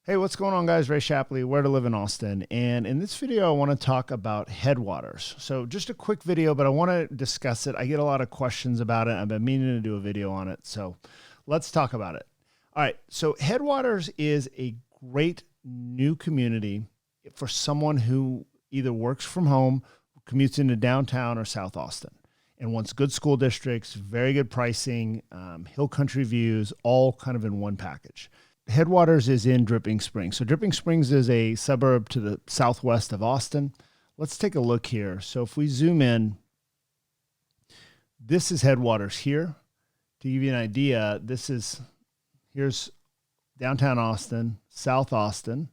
Hey, what's going on, guys? Ray Shapley, Where to Live in Austin. And in this video, I want to talk about Headwaters. So just a quick video, but I want to discuss it. I get a lot of questions about it. I've been meaning to do a video on it. So let's talk about it. All right. So Headwaters is a great new community for someone who either works from home, commutes into downtown or South Austin, and wants good school districts, very good pricing, hill country views, all kind of in one package. Headwaters is in Dripping Springs. So Dripping Springs is a suburb to the southwest of Austin. Let's take a look here. So if we zoom in, this is Headwaters here. To give you an idea, here's downtown Austin, South Austin,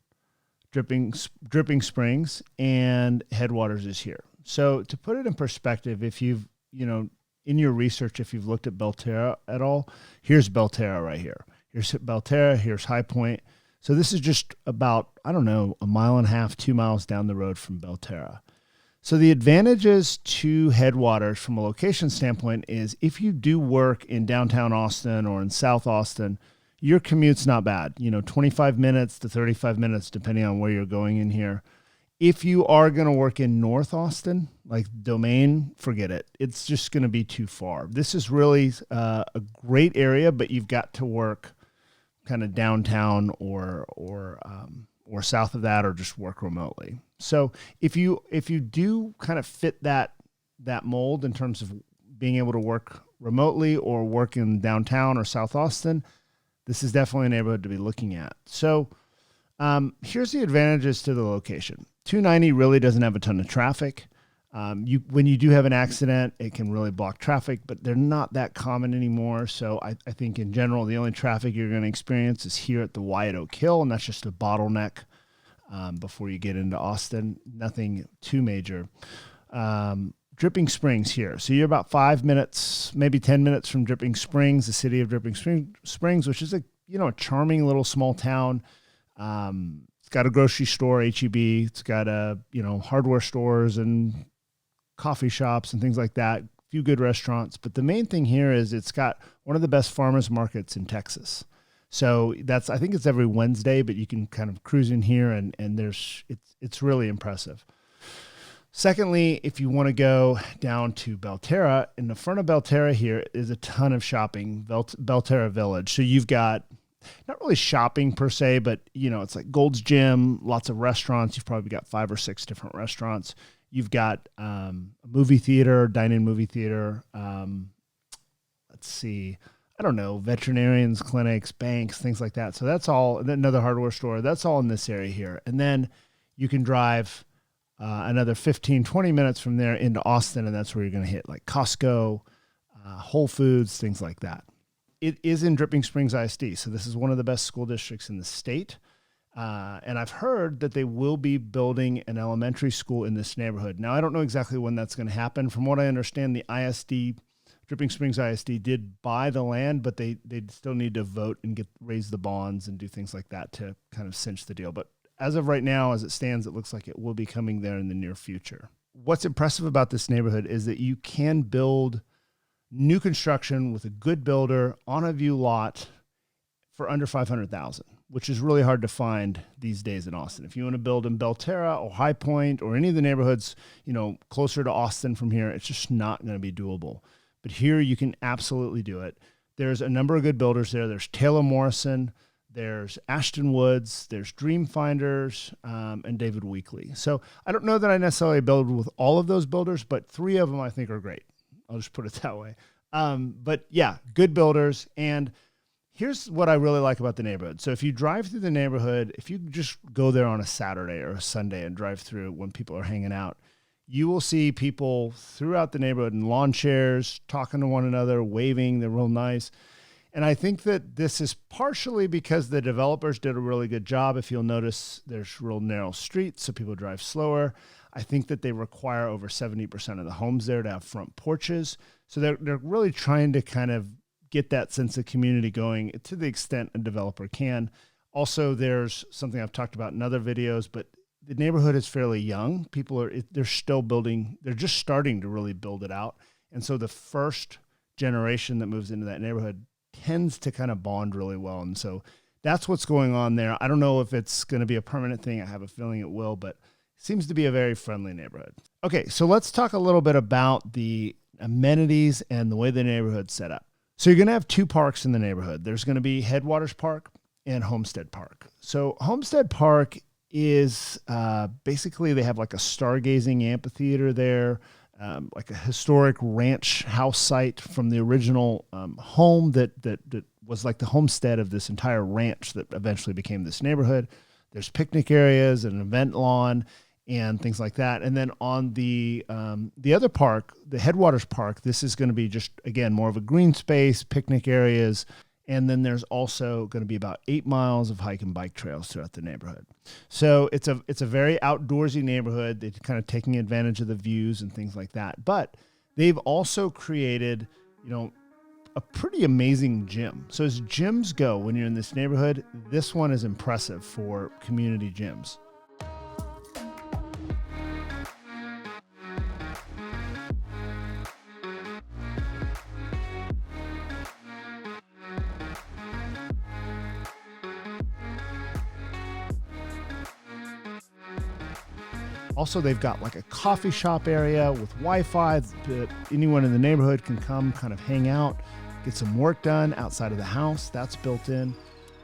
Dripping Springs, and Headwaters is here. So to put it in perspective, if you've, in your research, if you've looked at Belterra at all, here's Belterra right here. Here's Belterra, here's High Point. So this is just about, a mile and a half, 2 miles down the road from Belterra. So the advantages to Headwaters from a location standpoint is if you do work in downtown Austin or in South Austin, your commute's not bad. 25 minutes to 35 minutes, depending on where you're going in here. If you are going to work in North Austin, like Domain, forget it. It's just going to be too far. This is really a great area, but you've got to work kind of downtown or south of that, or just work remotely. So if you do kind of fit that mold in terms of being able to work remotely or work in downtown or South Austin, this is definitely a neighborhood to be looking at. So here's the advantages to the location. 290 really doesn't have a ton of traffic. When you do have an accident, it can really block traffic, but they're not that common anymore. So I think in general, the only traffic you're going to experience is here at the Wyatt Oak Hill, and that's just a bottleneck before you get into Austin. Nothing too major. Dripping Springs here. So you're about 5 minutes, maybe 10 minutes from Dripping Springs, the city of Dripping Springs, which is a charming little small town. It's got a grocery store, H-E-B. It's got hardware stores and coffee shops and things like that. A few good restaurants. But the main thing here is it's got one of the best farmers markets in Texas. So I think it's every Wednesday, but you can kind of cruise in here and it's really impressive. Secondly, if you want to go down to Belterra, in the front of Belterra here is a ton of shopping, Belterra Village. So you've got not really shopping per se, but it's like Gold's Gym, lots of restaurants. You've probably got 5 or 6 different restaurants. You've got a movie theater, dine-in movie theater. Let's see, veterinarians, clinics, banks, things like that. So that's all. And then another hardware store. That's all in this area here. And then you can drive another 15, 20 minutes from there into Austin, and that's where you're going to hit like Costco, Whole Foods, things like that. It is in Dripping Springs ISD, so this is one of the best school districts in the state. And I've heard that they will be building an elementary school in this neighborhood. Now, I don't know exactly when that's going to happen. From what I understand, the ISD, Dripping Springs ISD, did buy the land, but they still need to vote and raise the bonds and do things like that to kind of cinch the deal. But as of right now, as it stands, it looks like it will be coming there in the near future. What's impressive about this neighborhood is that you can build new construction with a good builder on a view lot for under $500,000, which is really hard to find these days in Austin. If you want to build in Belterra or High Point or any of the neighborhoods, closer to Austin from here, it's just not going to be doable. But here you can absolutely do it. There's a number of good builders there. There's Taylor Morrison, there's Ashton Woods, there's Dream Finders, and David Weekley. So I don't know that I necessarily build with all of those builders, but 3 of them I think are great. I'll just put it that way. But yeah, good builders. And here's what I really like about the neighborhood. So if you drive through the neighborhood, if you just go there on a Saturday or a Sunday and drive through when people are hanging out, you will see people throughout the neighborhood in lawn chairs, talking to one another, waving. They're real nice. And I think that this is partially because the developers did a really good job. If you'll notice, there's real narrow streets, so people drive slower. I think that they require over 70% of the homes there to have front porches. So they're really trying to kind of get that sense of community going to the extent a developer can. Also, there's something I've talked about in other videos, but the neighborhood is fairly young. They're still building. They're just starting to really build it out. And so the first generation that moves into that neighborhood tends to kind of bond really well. And so that's what's going on there. I don't know if it's going to be a permanent thing. I have a feeling it will, but it seems to be a very friendly neighborhood. Okay, so let's talk a little bit about the amenities and the way the neighborhood's set up. So you're going to have two parks in the neighborhood. There's going to be Headwaters Park and Homestead Park. So Homestead Park is basically they have like a stargazing amphitheater there, like a historic ranch house site from the original home that was like the homestead of this entire ranch that eventually became this neighborhood. There's picnic areas, an event lawn, and things like that. And then on the other park, the Headwaters Park, this is going to be just, again, more of a green space, picnic areas. And then there's also going to be about 8 miles of hike and bike trails throughout the neighborhood. So it's a very outdoorsy neighborhood. They're kind of taking advantage of the views and things like that. But they've also created, a pretty amazing gym. So as gyms go, when you're in this neighborhood, this one is impressive for community gyms. Also, they've got like a coffee shop area with Wi-Fi that anyone in the neighborhood can come kind of hang out, get some work done outside of the house. That's built in.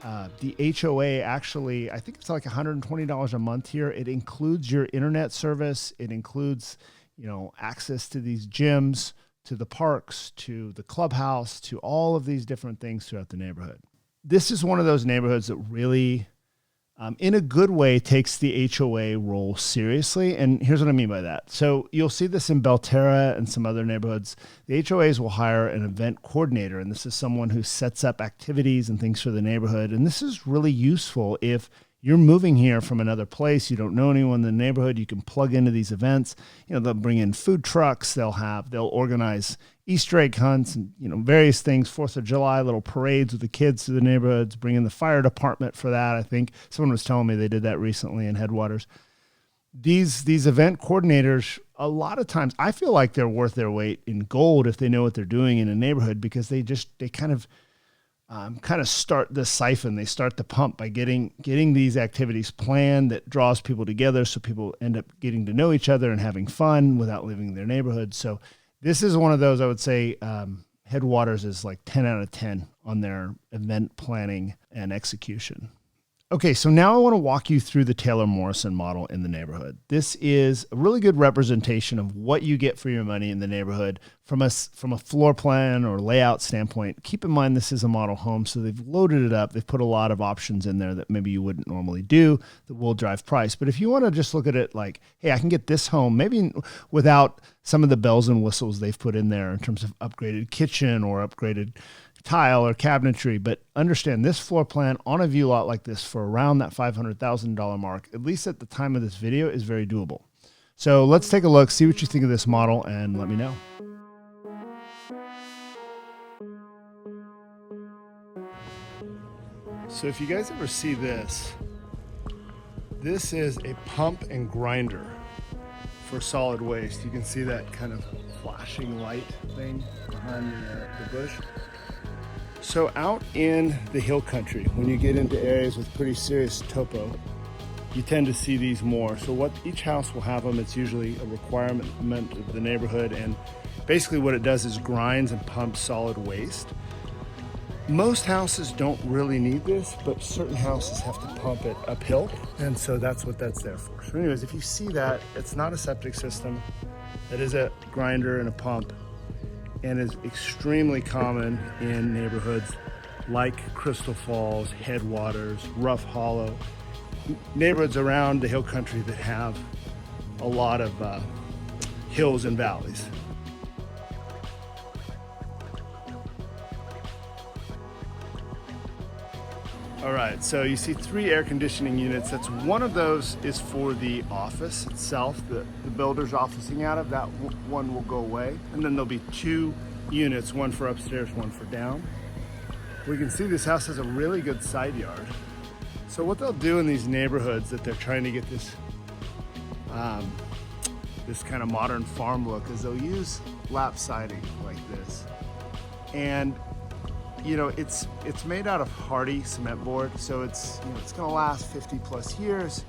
The HOA actually, I think it's like $120 a month here. It includes your internet service. It includes, access to these gyms, to the parks, to the clubhouse, to all of these different things throughout the neighborhood. This is one of those neighborhoods that really, in a good way, takes the HOA role seriously. And here's what I mean by that. So you'll see this in Belterra and some other neighborhoods. The HOAs will hire an event coordinator, and this is someone who sets up activities and things for the neighborhood. And this is really useful if you're moving here from another place, you don't know anyone in the neighborhood, you can plug into these events. They'll bring in food trucks, they'll organize Easter egg hunts and, various things, 4th of July, little parades with the kids to the neighborhoods, bring in the fire department for that. I think someone was telling me they did that recently in Headwaters. These event coordinators, a lot of times, I feel like they're worth their weight in gold if they know what they're doing in a neighborhood, because they kind of start the siphon. They start the pump by getting these activities planned that draws people together, so people end up getting to know each other and having fun without leaving their neighborhood. So this is one of those, I would say, Headwaters is like 10 out of 10 on their event planning and execution. Okay, so now I want to walk you through the Taylor Morrison model in the neighborhood. This is a really good representation of what you get for your money in the neighborhood from a floor plan or layout standpoint. Keep in mind this is a model home, so they've loaded it up. They've put a lot of options in there that maybe you wouldn't normally do that will drive price. But if you want to just look at it like, hey, I can get this home maybe without some of the bells and whistles they've put in there in terms of upgraded kitchen or upgraded tile or cabinetry, but understand this floor plan on a view lot like this for around that $500,000 mark, at least at the time of this video, is very doable. So let's take a look, see what you think of this model, and let me know. So if you guys ever see this, this is a pump and grinder for solid waste. You can see that kind of flashing light thing behind the bush. So out in the hill country, when you get into areas with pretty serious topo, you tend to see these more. So what each house will have them, it's usually a requirement of the neighborhood, and basically what it does is grinds and pumps solid waste. Most houses don't really need this, but certain houses have to pump it uphill, and so that's what that's there for. So anyways, if you see that, it's not a septic system. It is a grinder and a pump, and is extremely common in neighborhoods like Crystal Falls, Headwaters, Rough Hollow, neighborhoods around the hill country that have a lot of hills and valleys. All right, so you see 3 air conditioning units. That's one of those is for the office itself, the builder's officing out of. That one will go away. And then there'll be 2 units, one for upstairs, one for down. We can see this house has a really good side yard. So what they'll do in these neighborhoods that they're trying to get this this kind of modern farm look is they'll use lap siding like this. And you know, it's made out of hardy cement board, so it's, you know, it's gonna last 50 plus years.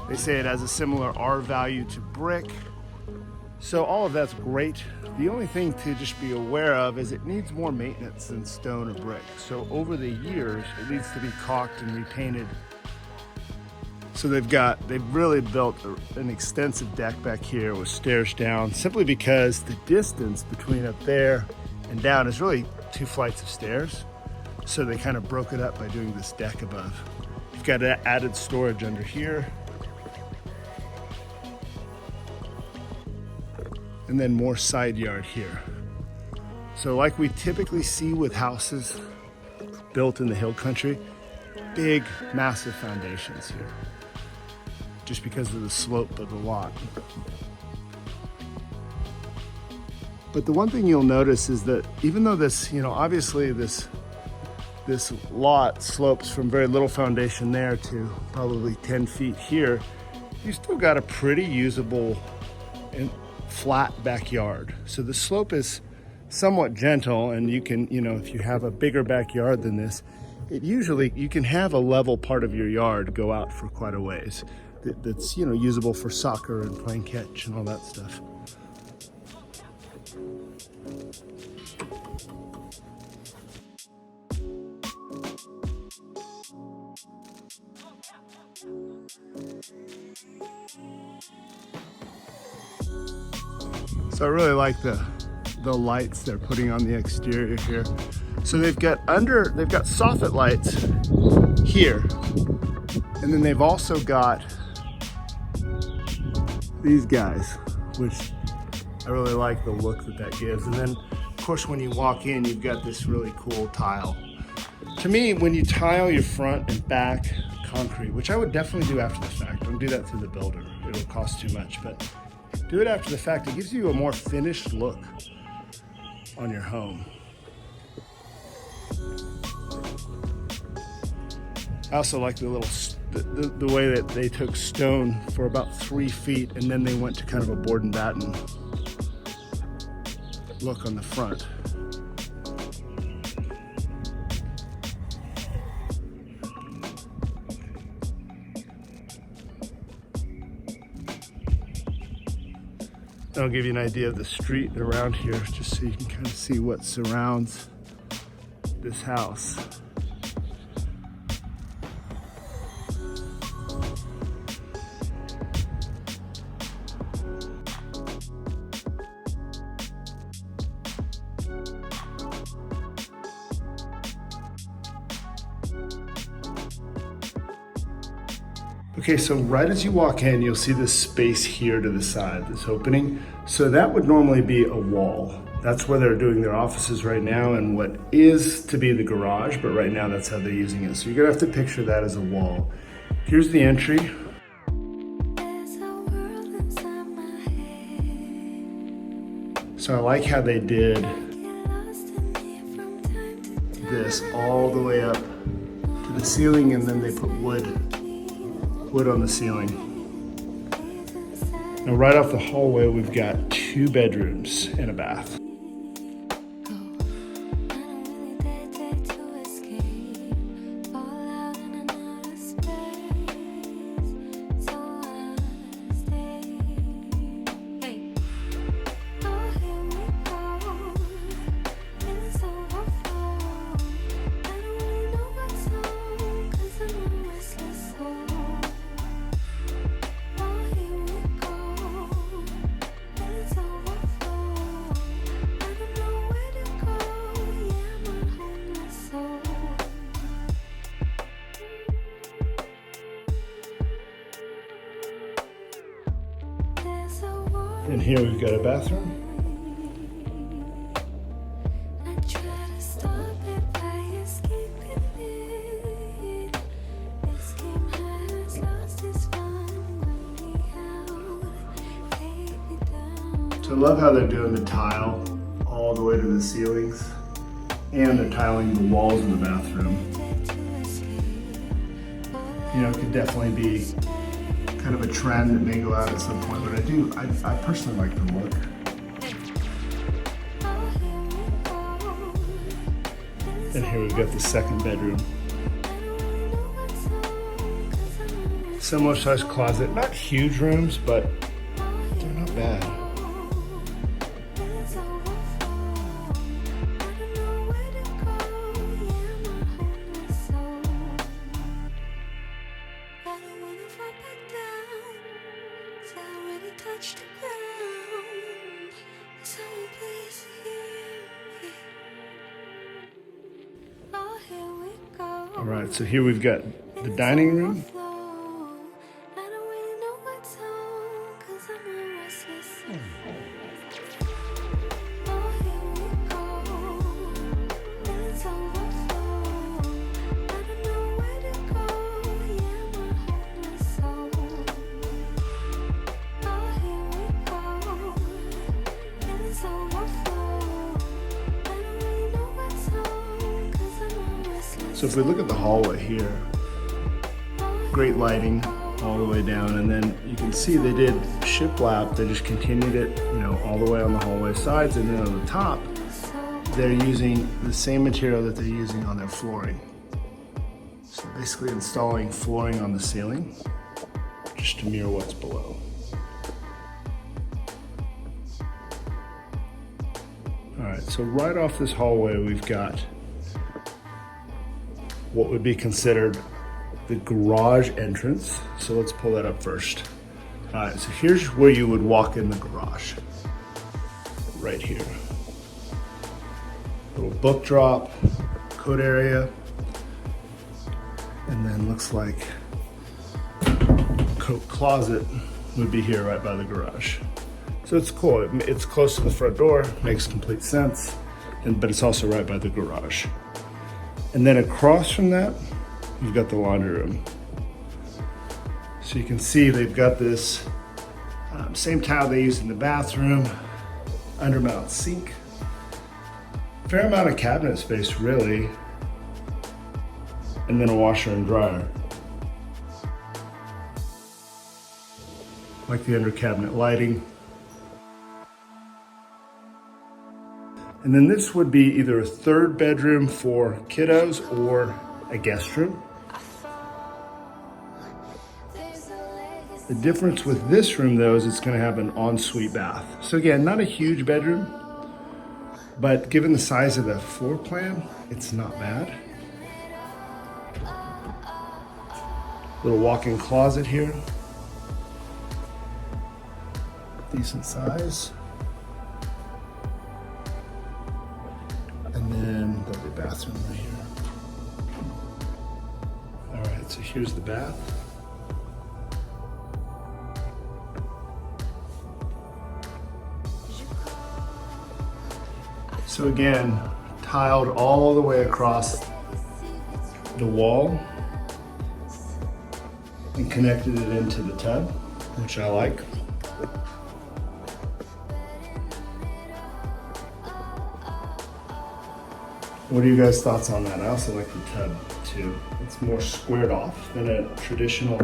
They say it has a similar R value to brick. So all of that's great. The only thing to just be aware of is it needs more maintenance than stone or brick. So over the years, it needs to be caulked and repainted. So they've really built an extensive deck back here with stairs down, simply because the distance between up there and down is really 2 flights of stairs. So they kind of broke it up by doing this deck above. You've got added storage under here. And then more side yard here. So like we typically see with houses built in the hill country, big, massive foundations here, just because of the slope of the lot. But the one thing you'll notice is that even though this, you know, obviously this lot slopes from very little foundation there to probably 10 feet here, you still got a pretty usable and flat backyard. So the slope is somewhat gentle, and you can, you know, if you have a bigger backyard than this, it usually, you can have a level part of your yard go out for quite a ways. That's, you know, usable for soccer and playing catch and all that stuff. So I really like the lights they're putting on the exterior here. So they've got soffit lights here, and then they've also got these guys, which I really like the look that gives. And then of course when you walk in, you've got this really cool tile. To me, when you tile your front and back concrete, which I would definitely do after the fact, don't do that through the builder, it'll cost too much, but do it after the fact. It gives you a more finished look on your home. I also like the way that they took stone for about 3 feet, and then they went to kind of a board and batten look on the front. That'll give you an idea of the street around here, just so you can kind of see what surrounds this house. Okay, so right as you walk in, you'll see this space here to the side, this opening. So that would normally be a wall. That's where they're doing their offices right now, and what is to be the garage, but right now that's how they're using it. So you're gonna have to picture that as a wall. Here's the entry. So I like how they did this all the way up to the ceiling, and then they put wood on the ceiling. Now right off the hallway, we've got 2 bedrooms and a bath. And here we've got a bathroom. So I love how they're doing the tile all the way to the ceilings, and they're tiling the walls in the bathroom. You know, it could definitely be kind of a trend that may go out at some point, but I personally like the look. And here we've got the second bedroom. Similar size closet, not huge rooms, but they're not bad. All right, so here we've got the dining room. So if we look at the hallway here, great lighting all the way down, and then you can see they did shiplap. They just continued it, all the way on the hallway sides, and then on the top, they're using the same material that they're using on their flooring. So basically installing flooring on the ceiling, just to mirror what's below. All right, so right off this hallway, we've got what would be considered the garage entrance. So let's pull that up first. All right, so here's where you would walk in the garage. Right here. Little book drop, coat area, and then looks like coat closet would be here right by the garage. So it's cool, it's close to the front door, makes complete sense, but it's also right by the garage. And then across from that, you've got the laundry room. So you can see they've got this same tile they used in the bathroom, undermount sink, fair amount of cabinet space really, and then a washer and dryer. Like the under cabinet lighting. And then this would be either a third bedroom for kiddos or a guest room. The difference with this room though is it's going to have an ensuite bath. So again, not a huge bedroom, but given the size of the floor plan, it's not bad. Little walk-in closet here. Decent size. And then there'll be a bathroom right here. All right, so here's the bath. So again, tiled all the way across the wall and connected it into the tub, which I like. What are you guys' thoughts on that? I also like the tub too. It's more squared off than a traditional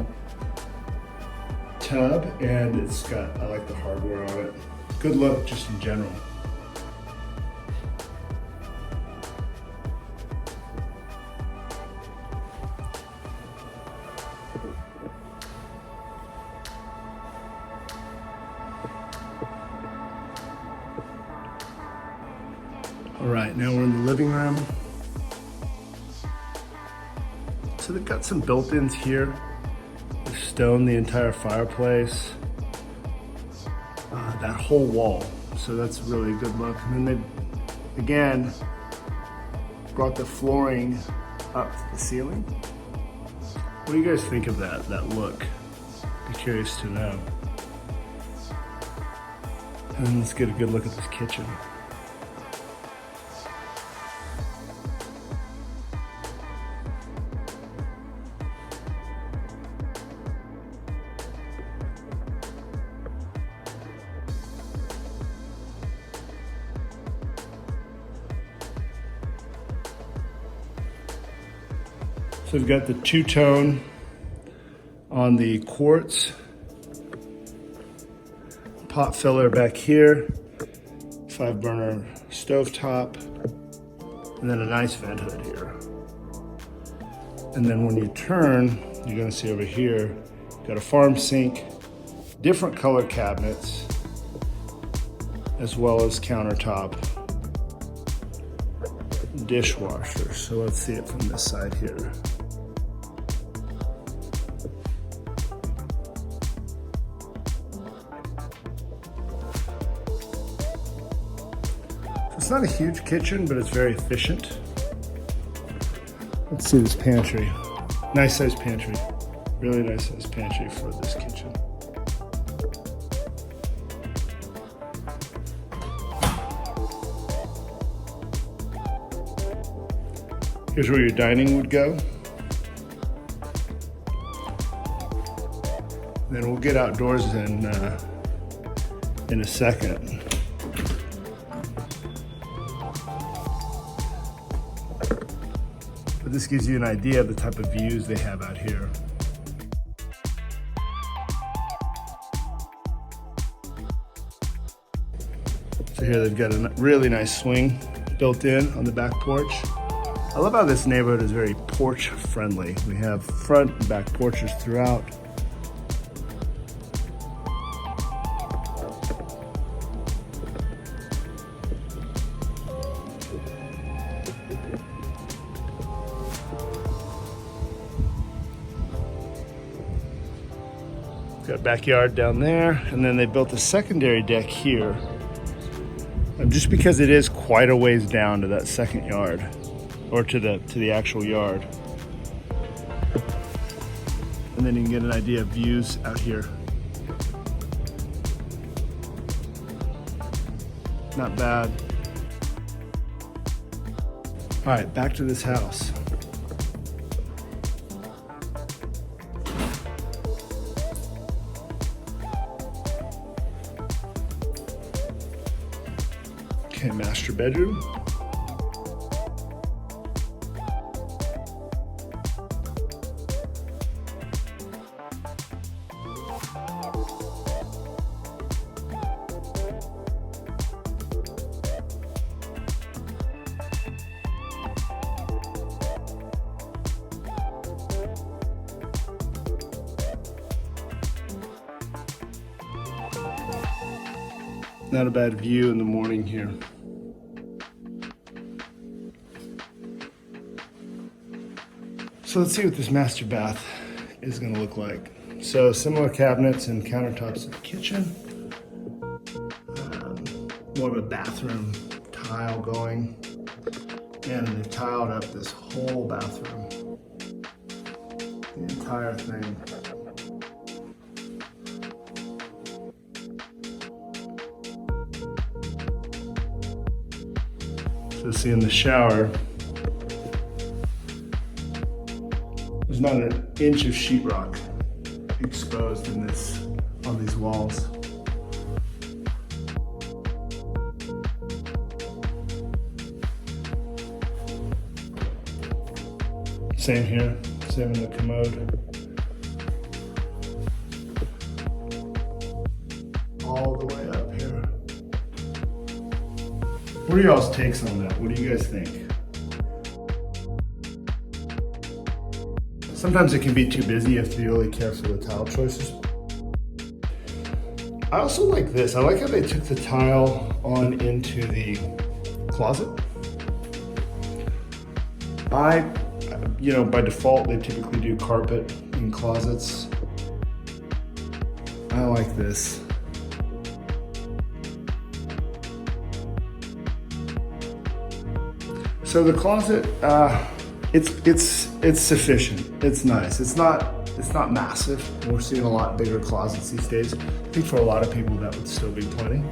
tub, and I like the hardware on it. Good look just in general. All right, now we're in the living room. So they've got some built-ins here. They've stoned the entire fireplace, that whole wall. So that's really a good look. And then they, again, brought the flooring up to the ceiling. What do you guys think of that look? Be curious to know. And then let's get a good look at this kitchen. So we've got the two-tone on the quartz, pot filler back here, 5-burner stovetop, and then a nice vent hood here. And then when you turn, you're gonna see over here, got a farm sink, different color cabinets, as well as countertop, dishwasher. So let's see it from this side here. It's not a huge kitchen, but it's very efficient. Let's see this pantry. Nice size pantry. Really nice size pantry for this kitchen. Here's where your dining would go. Then we'll get outdoors in a second. But this gives you an idea of the type of views they have out here. So here they've got a really nice swing built in on the back porch. I love how this neighborhood is very porch friendly. We have front and back porches throughout. Got a backyard down there, and then they built a secondary deck here. Just because it is quite a ways down to that second yard, or to the actual yard. And then you can get an idea of views out here. Not bad. All right, back to this house. Okay, master bedroom. Not a bad view in the morning here. So let's see what this master bath is going to look like. So similar cabinets and countertops in the kitchen. More of a bathroom tile going. And they've tiled up this whole bathroom. The entire thing. So see in the shower, there's not an inch of sheetrock exposed in this, on these walls. Same here, same in the commode. All the way up here. What are y'all's takes on that? What do you guys think? Sometimes it can be too busy. You have to be really careful with tile choices. I also like this. I like how they took the tile on into the closet. By default, they typically do carpet in closets. I like this. So the closet, it's sufficient. It's nice. It's not massive. We're seeing a lot bigger closets these days. I think for a lot of people that would still be plenty.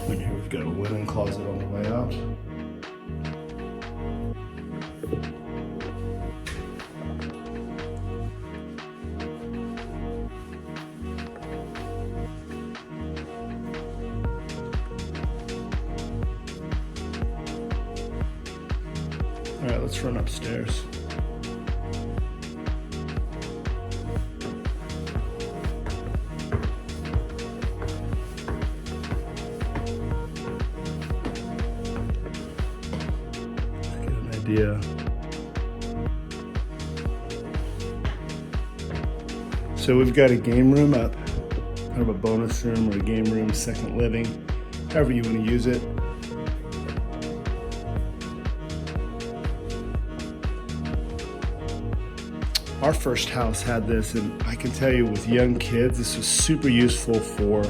And here we've got a linen closet on the way out. All right, let's run upstairs. idea. So we've got a game room up, kind of a bonus room or a game room, second living, however you want to use it. Our first house had this, and I can tell you with young kids, this was super useful for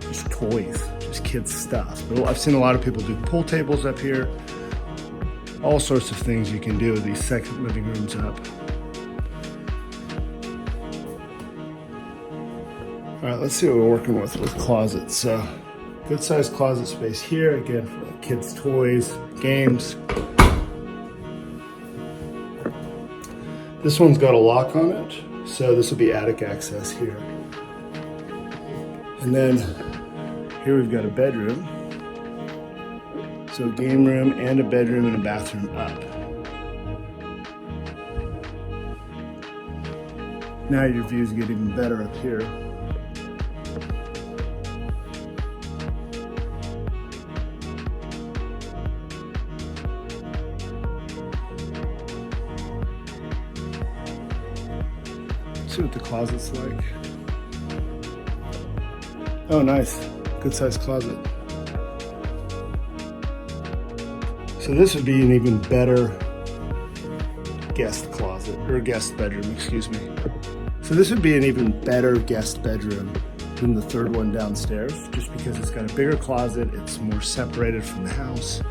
just toys, just kids stuff. But I've seen a lot of people do pool tables up here, all sorts of things you can do with these second living rooms up. All right, let's see what we're working with closets. Good sized closet space here, again, for kids' toys, games. This one's got a lock on it, so this will be attic access here. And then here we've got a bedroom. So a game room and a bedroom and a bathroom up. Now your views get even better up here. See what the closet's like. Oh, nice. Good sized closet. So this would be an even better guest closet, or guest bedroom, excuse me. So this would be an even better guest bedroom than the third one downstairs, just because it's got a bigger closet, it's more separated from the house.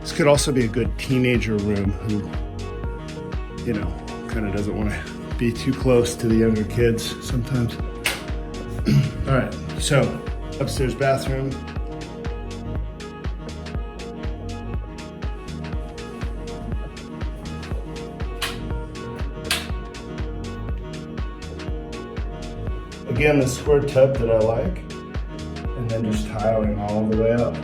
This could also be a good teenager room who, you know, kind of doesn't want to be too close to the younger kids sometimes. All right, so upstairs bathroom. Again, the square tub that I like, and then just tiling all the way up.